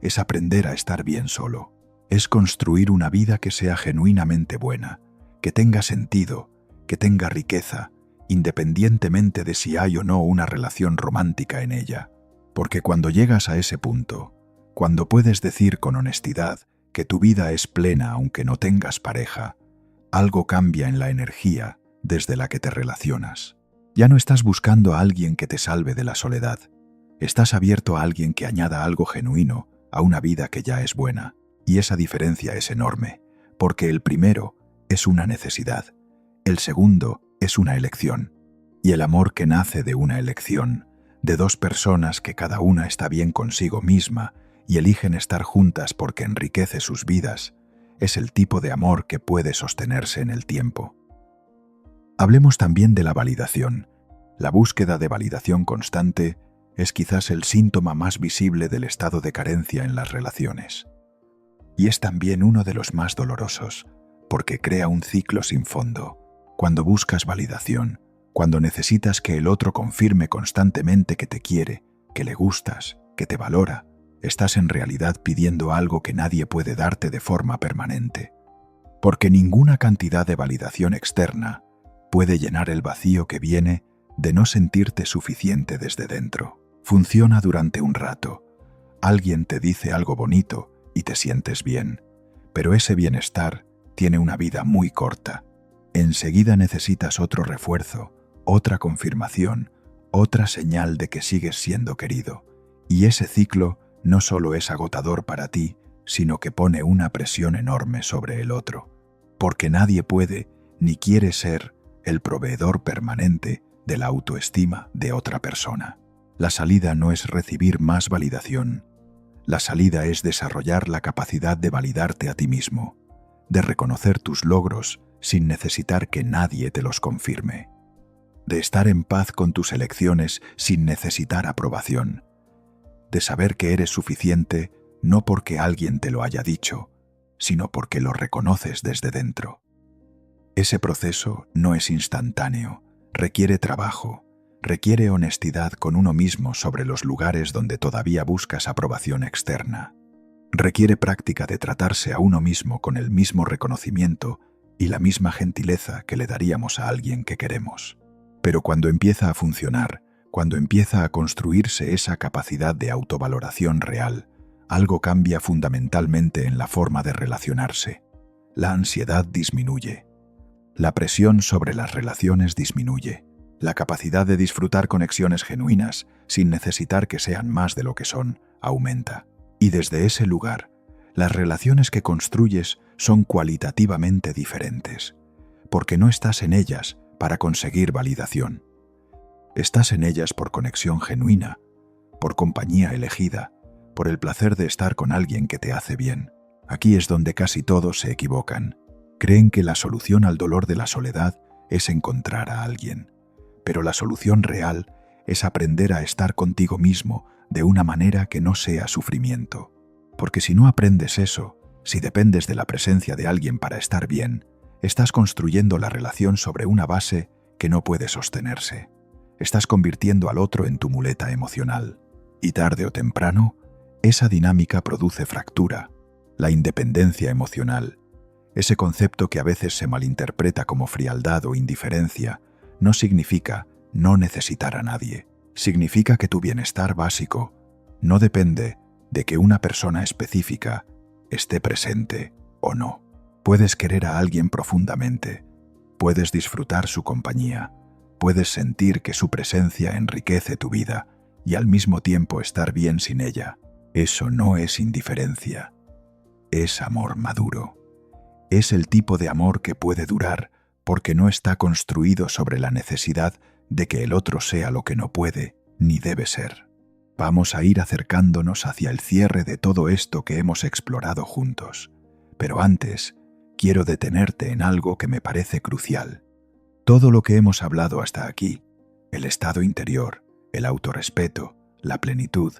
es aprender a estar bien solo. Es construir una vida que sea genuinamente buena, que tenga sentido, que tenga riqueza, independientemente de si hay o no una relación romántica en ella. Porque cuando llegas a ese punto, cuando puedes decir con honestidad que tu vida es plena aunque no tengas pareja, algo cambia en la energía desde la que te relacionas. Ya no estás buscando a alguien que te salve de la soledad. Estás abierto a alguien que añada algo genuino a una vida que ya es buena. Y esa diferencia es enorme, porque el primero es una necesidad, el segundo es una elección. Y el amor que nace de una elección, de dos personas que cada una está bien consigo misma y eligen estar juntas porque enriquece sus vidas, es el tipo de amor que puede sostenerse en el tiempo. Hablemos también de la validación. La búsqueda de validación constante es quizás el síntoma más visible del estado de carencia en las relaciones. Y es también uno de los más dolorosos, porque crea un ciclo sin fondo. Cuando buscas validación, cuando necesitas que el otro confirme constantemente que te quiere, que le gustas, que te valora, estás en realidad pidiendo algo que nadie puede darte de forma permanente. Porque ninguna cantidad de validación externa puede llenar el vacío que viene de no sentirte suficiente desde dentro. Funciona durante un rato. Alguien te dice algo bonito y te sientes bien, pero ese bienestar tiene una vida muy corta. Enseguida necesitas otro refuerzo, otra confirmación, otra señal de que sigues siendo querido. Y ese ciclo no solo es agotador para ti, sino que pone una presión enorme sobre el otro, porque nadie puede ni quiere ser el proveedor permanente de la autoestima de otra persona. La salida no es recibir más validación. La salida es desarrollar la capacidad de validarte a ti mismo, de reconocer tus logros sin necesitar que nadie te los confirme, de estar en paz con tus elecciones sin necesitar aprobación, de saber que eres suficiente no porque alguien te lo haya dicho, sino porque lo reconoces desde dentro. Ese proceso no es instantáneo, requiere trabajo, requiere honestidad con uno mismo sobre los lugares donde todavía buscas aprobación externa. Requiere práctica de tratarse a uno mismo con el mismo reconocimiento y la misma gentileza que le daríamos a alguien que queremos. Pero cuando empieza a funcionar, cuando empieza a construirse esa capacidad de autovaloración real, algo cambia fundamentalmente en la forma de relacionarse. La ansiedad disminuye. La presión sobre las relaciones disminuye. La capacidad de disfrutar conexiones genuinas, sin necesitar que sean más de lo que son, aumenta. Y desde ese lugar, las relaciones que construyes son cualitativamente diferentes, porque no estás en ellas para conseguir validación. Estás en ellas por conexión genuina, por compañía elegida, por el placer de estar con alguien que te hace bien. Aquí es donde casi todos se equivocan. Creen que la solución al dolor de la soledad es encontrar a alguien. Pero la solución real es aprender a estar contigo mismo de una manera que no sea sufrimiento. Porque si no aprendes eso, si dependes de la presencia de alguien para estar bien, estás construyendo la relación sobre una base que no puede sostenerse. Estás convirtiendo al otro en tu muleta emocional. Y tarde o temprano, esa dinámica produce fractura, la independencia emocional. Ese concepto que a veces se malinterpreta como frialdad o indiferencia, no significa no necesitar a nadie. Significa que tu bienestar básico no depende de que una persona específica esté presente o no. Puedes querer a alguien profundamente, puedes disfrutar su compañía, puedes sentir que su presencia enriquece tu vida y al mismo tiempo estar bien sin ella. Eso no es indiferencia, es amor maduro. Es el tipo de amor que puede durar porque no está construido sobre la necesidad de que el otro sea lo que no puede ni debe ser. Vamos a ir acercándonos hacia el cierre de todo esto que hemos explorado juntos, Pero antes, quiero detenerte en algo que me parece crucial. Todo lo que hemos hablado hasta aquí, el estado interior, el autorrespeto, la plenitud,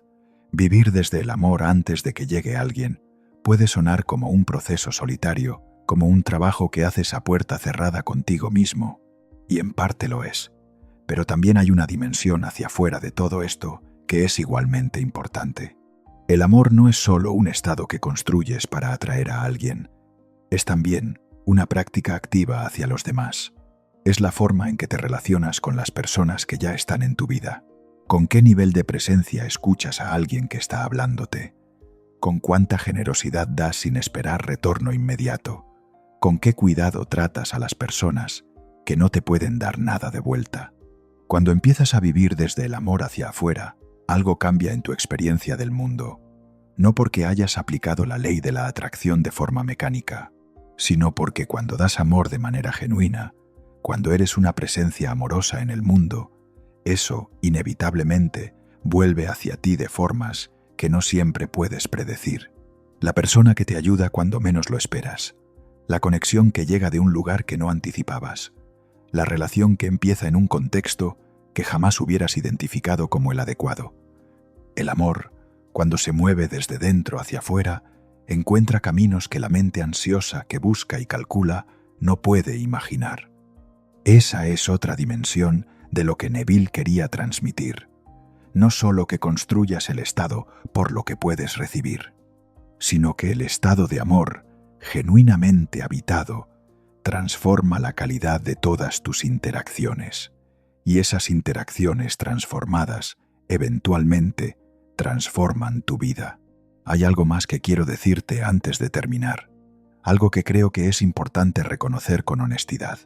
vivir desde el amor antes de que llegue alguien, puede sonar como un proceso solitario, como un trabajo que haces a puerta cerrada contigo mismo, y en parte lo es. Pero también hay una dimensión hacia afuera de todo esto que es igualmente importante. El amor no es solo un estado que construyes para atraer a alguien, es también una práctica activa hacia los demás. Es la forma en que te relacionas con las personas que ya están en tu vida. ¿Con qué nivel de presencia escuchas a alguien que está hablándote? ¿Con cuánta generosidad das sin esperar retorno inmediato? ¿Con qué cuidado tratas a las personas que no te pueden dar nada de vuelta? Cuando empiezas a vivir desde el amor hacia afuera, algo cambia en tu experiencia del mundo. No porque hayas aplicado la ley de la atracción de forma mecánica, sino porque cuando das amor de manera genuina, cuando eres una presencia amorosa en el mundo, eso, inevitablemente, vuelve hacia ti de formas que no siempre puedes predecir. La persona que te ayuda cuando menos lo esperas, la conexión que llega de un lugar que no anticipabas, la relación que empieza en un contexto que jamás hubieras identificado como el adecuado. El amor, cuando se mueve desde dentro hacia afuera, encuentra caminos que la mente ansiosa que busca y calcula no puede imaginar. Esa es otra dimensión de lo que Neville quería transmitir. No solo que construyas el estado por lo que puedes recibir, sino que el estado de amor, genuinamente habitado, transforma la calidad de todas tus interacciones. Y esas interacciones transformadas, eventualmente, transforman tu vida. Hay algo más que quiero decirte antes de terminar, algo que creo que es importante reconocer con honestidad.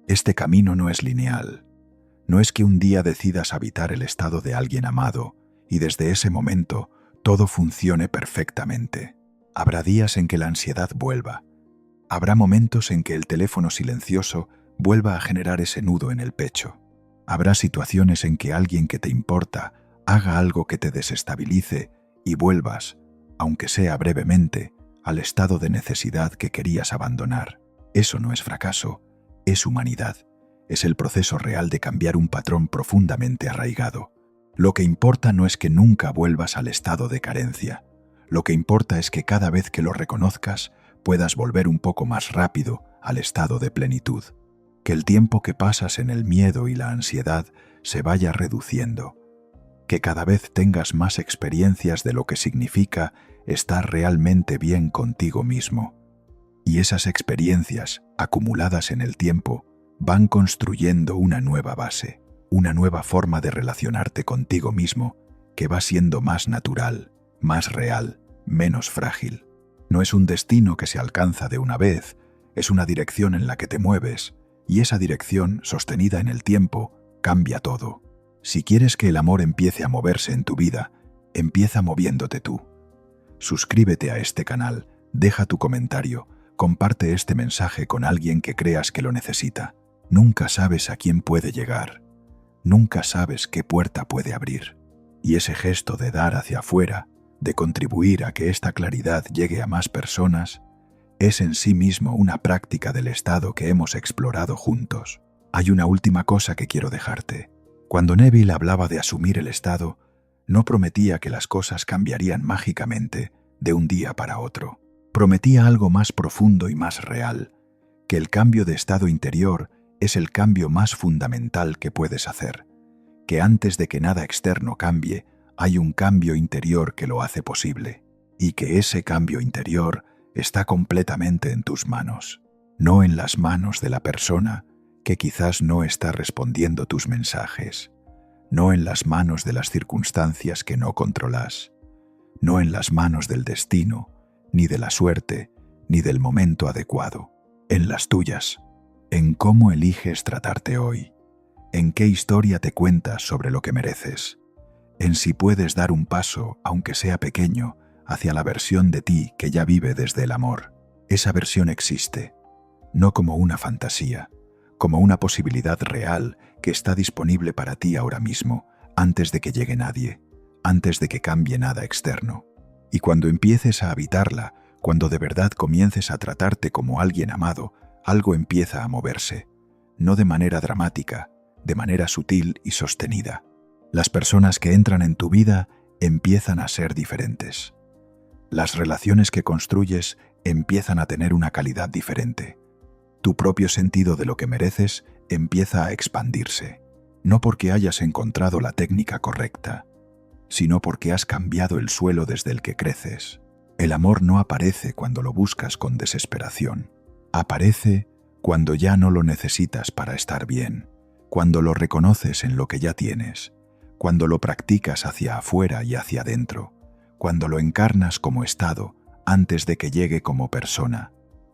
Este camino no es lineal. No es que un día decidas habitar el estado de alguien amado y desde ese momento todo funcione perfectamente. Habrá días en que la ansiedad vuelva. Habrá momentos en que el teléfono silencioso vuelva a generar ese nudo en el pecho. Habrá situaciones en que alguien que te importa haga algo que te desestabilice y vuelvas, aunque sea brevemente, al estado de necesidad que querías abandonar. Eso no es fracaso, es humanidad. Es el proceso real de cambiar un patrón profundamente arraigado. Lo que importa no es que nunca vuelvas al estado de carencia. Lo que importa es que cada vez que lo reconozcas, puedas volver un poco más rápido al estado de plenitud. Que el tiempo que pasas en el miedo y la ansiedad se vaya reduciendo. Que cada vez tengas más experiencias de lo que significa estar realmente bien contigo mismo. Y esas experiencias, acumuladas en el tiempo, van construyendo una nueva base, una nueva forma de relacionarte contigo mismo que va siendo más natural, más real, menos frágil. No es un destino que se alcanza de una vez, es una dirección en la que te mueves, y esa dirección, sostenida en el tiempo, cambia todo. Si quieres que el amor empiece a moverse en tu vida, empieza moviéndote tú. Suscríbete a este canal, deja tu comentario, comparte este mensaje con alguien que creas que lo necesita. Nunca sabes a quién puede llegar. Nunca sabes qué puerta puede abrir. Y ese gesto de dar hacia afuera, de contribuir a que esta claridad llegue a más personas, es en sí mismo una práctica del estado que hemos explorado juntos. Hay una última cosa que quiero dejarte. Cuando Neville hablaba de asumir el estado, no prometía que las cosas cambiarían mágicamente de un día para otro. Prometía algo más profundo y más real, que el cambio de estado interior es el cambio más fundamental que puedes hacer, que antes de que nada externo cambie, hay un cambio interior que lo hace posible, y que ese cambio interior está completamente en tus manos, no en las manos de la persona que quizás no está respondiendo tus mensajes, no en las manos de las circunstancias que no controlas, no en las manos del destino, ni de la suerte, ni del momento adecuado, en las tuyas, en cómo eliges tratarte hoy, en qué historia te cuentas sobre lo que mereces, en si puedes dar un paso, aunque sea pequeño, hacia la versión de ti que ya vive desde el amor. Esa versión existe, no como una fantasía, como una posibilidad real que está disponible para ti ahora mismo, antes de que llegue nadie, antes de que cambie nada externo. Y cuando empieces a habitarla, Cuando de verdad comiences a tratarte como alguien amado, algo empieza a moverse, no de manera dramática, de manera sutil y sostenida. Las personas que entran en tu vida empiezan a ser diferentes. Las relaciones que construyes empiezan a tener una calidad diferente. Tu propio sentido de lo que mereces empieza a expandirse, no porque hayas encontrado la técnica correcta, sino porque has cambiado el suelo desde el que creces. El amor no aparece cuando lo buscas con desesperación. Aparece cuando ya no lo necesitas para estar bien, cuando lo reconoces en lo que ya tienes, cuando lo practicas hacia afuera y hacia adentro, cuando lo encarnas como estado antes de que llegue como persona.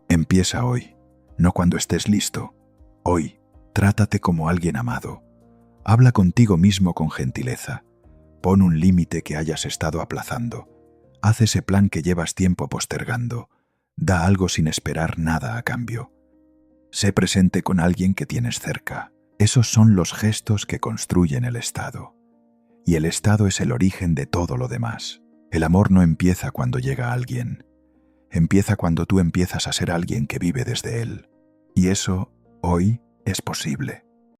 Empieza hoy, no cuando estés listo. Hoy, trátate como alguien amado. Habla contigo mismo con gentileza. Pon un límite que hayas estado aplazando. Haz ese plan que llevas tiempo postergando. Da algo sin esperar nada a cambio. Sé presente con alguien que tienes cerca. Esos son los gestos que construyen el estado. Y el estado es el origen de todo lo demás. El amor no empieza cuando llega alguien. Empieza cuando tú empiezas a ser alguien que vive desde él. Y eso, hoy, es posible.